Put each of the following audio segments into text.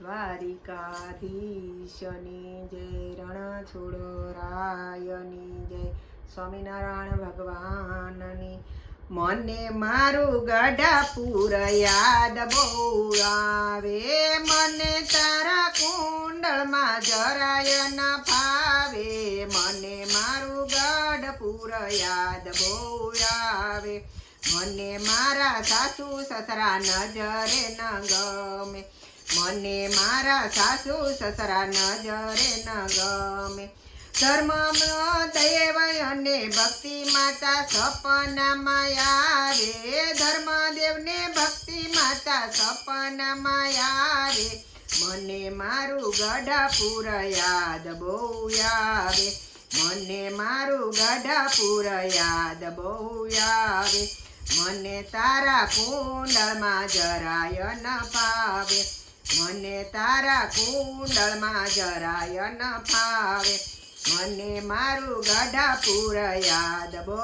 દ્વારિકાધીશની જય, રણછોડરાયની જય, સ્વામિનારાયણ ભગવાનની. મને મારું ગઢપુર યાદ બહુ આવે, મને તારા કુંડળમાં જરાય ન ફાવે. મને મારું ગઢપુર યાદ બહુ આવે, મને મારા સાસુ સસરા નજરે ન ગમે. મને મારા સાસુ સસરા નજરે ન ગમે. ધર્મ દૈવ અને ભક્તિ માતા સપનામાં આવે, ધર્મદેવને ભક્તિ માતા સપનામાં આવે. મને મારું ગઢપુર યાદ બહુ આવે, મને મારું ગઢપુર યાદ બહુ આવે. મને તારા કુંડળમાં જરાય ન ફાવે, મને તારા કુંડળમાં જરાય ન ફાવે. મને મારું ગઢપુર યાદ બહુ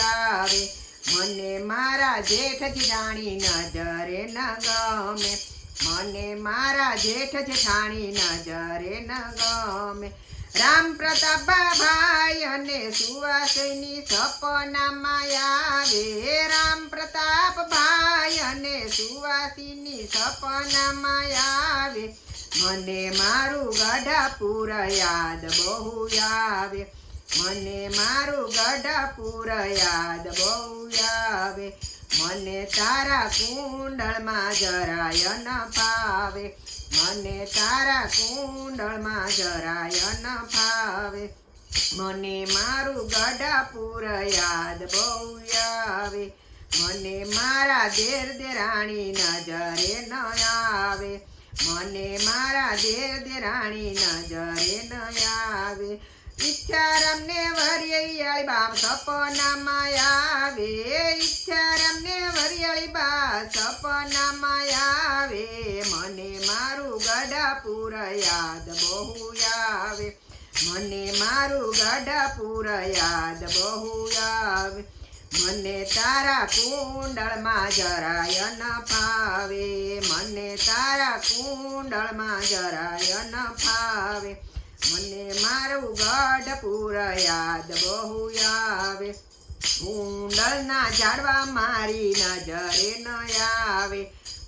આવે, મને મારા જેઠ જેઠાણી નજરે ન ગમે. મને મારા જેઠ જેઠાણી નજરે ન ગમે. રામ પ્રતાપ ભાઈ અને સુવાસની સપનામાં આવે, રામ પ્રતાપ ભાઈ અને સુવાસીની સપનામાં આવે. મને મારું ગઢપુર યાદ બહુ આવે, મને મારું ગઢપુર યાદ બહુ આવે. મને તારા કુંડળમાં જરાય ન ફાવે, મને તારા કુંડળમાં જરાય ન ફાવે. મને મારું ગઢપુર યાદ બહુ આવે, મને મારા દેરાણી નજરે ન આવે. મને મારા દેરાણી નજરે ન આવે. ઈચ્છારામને વરિયાળી બા સપનામાં આવે, ઈચ્છારામને વરિયાળી બા સપનામાં આવે. મને મારું ગઢપુર યાદ બહુ આવે, મને મારું ગઢપુર યાદ બહુ આવે. મને તારા કુંડળમાં જરાય ન ફાવે, મને તારા કુંડળમાં જરાય ન ફાવે. મને મારું ગઢપુર યાદ બહુ આવે, કુંડળના ઝાડવા મારી નજરે ન આવે,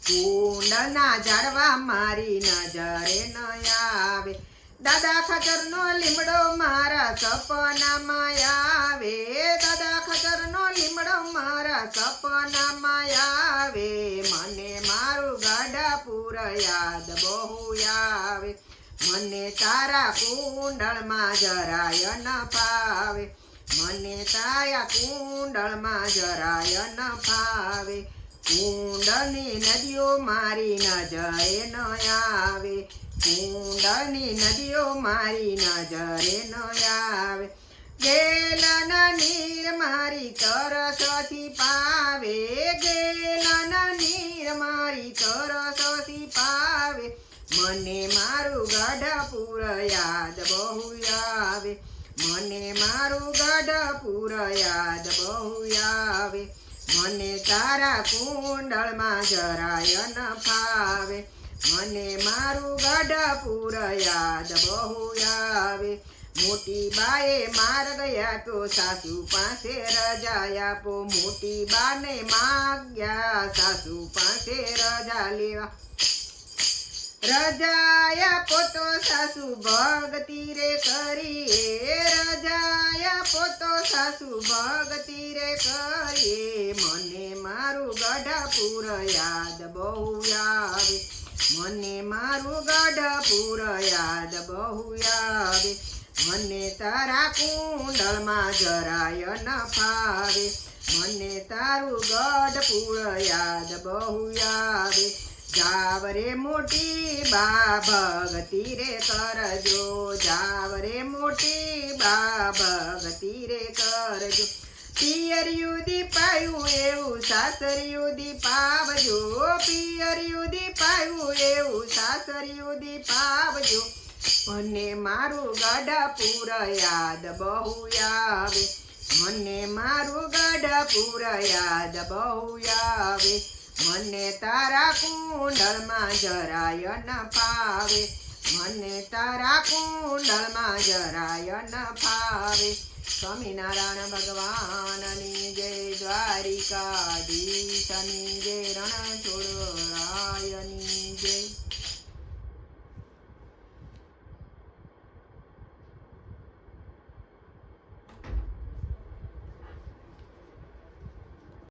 કુંડળના ઝાડવા મારી નજરે ન આવે. દાદા ખચરનો લીમડો મારા સપનામાં આવે, દાદા ખચરનો લીમડો મારા સપનામાં આવે. મને મારું ગઢપુર યાદ બહુ આવે, મને તારા કુંડળમાં જરાય ન ફાવે, મને તારા કુંડળમાં જરાય ન ફાવે. કુંડળની નદીઓ મારી નજરે ન આવે, કુંડળની નદીઓ મારી નજરે ન આવે. ગેલાના નીર મારી તરસથી પાવે, ગેલાના નીર મારી તરસથી પાવે. મને મારું ગઢપુર યાદ બહુ આવે, મને મારું ગઢપુર યાદ બહુ આવે. મને તારા કુંડળમાં જરાય ન ફાવે, મને મારું ગઢપુર યાદ બહુ આવે. મોટી બાએ માર્ગ આપ્યો, સાસુ પાસે રજા આપો. મોટી બાને માગ્યા, સાસુ પાસે રજા લેવા. રજા આપો તો સાસુ ભક્તિ રે કરીએ, રજા આપો તો સાસુ ભક્તિ રે કરીએ. મને મારું ગઢપુર યાદ બહુ આવે, મને મારું ગઢપુર યાદ બહુ આવે. મને તારા કુંડળમાં જરાય ન ફાવે, મને તારું ગઢપુર યાદ બહુ આવે. જાવ રે મોટી બા ભક્તિ રે કરજો, જાવ રે મોટી બા ભક્તિ રે કરજો. પિયરિયું દીપાયું એવું સાસરિયું દીપાવજો, પિયરિયું દીપાયું એવું સાસરિયું દીપાવજો. મને મારું ગઢપુર યાદ બહુ આવે, મને મારું ગઢપુર યાદ બહુ આવે. મને તારા કુંડળમાં જરાય ન ફાવે, મને તારા કુંડળમાં જરાય ન ફાવે. સ્વામિનારાયણ ભગવાનની જય, દ્વારિકાધીશની જય, રણ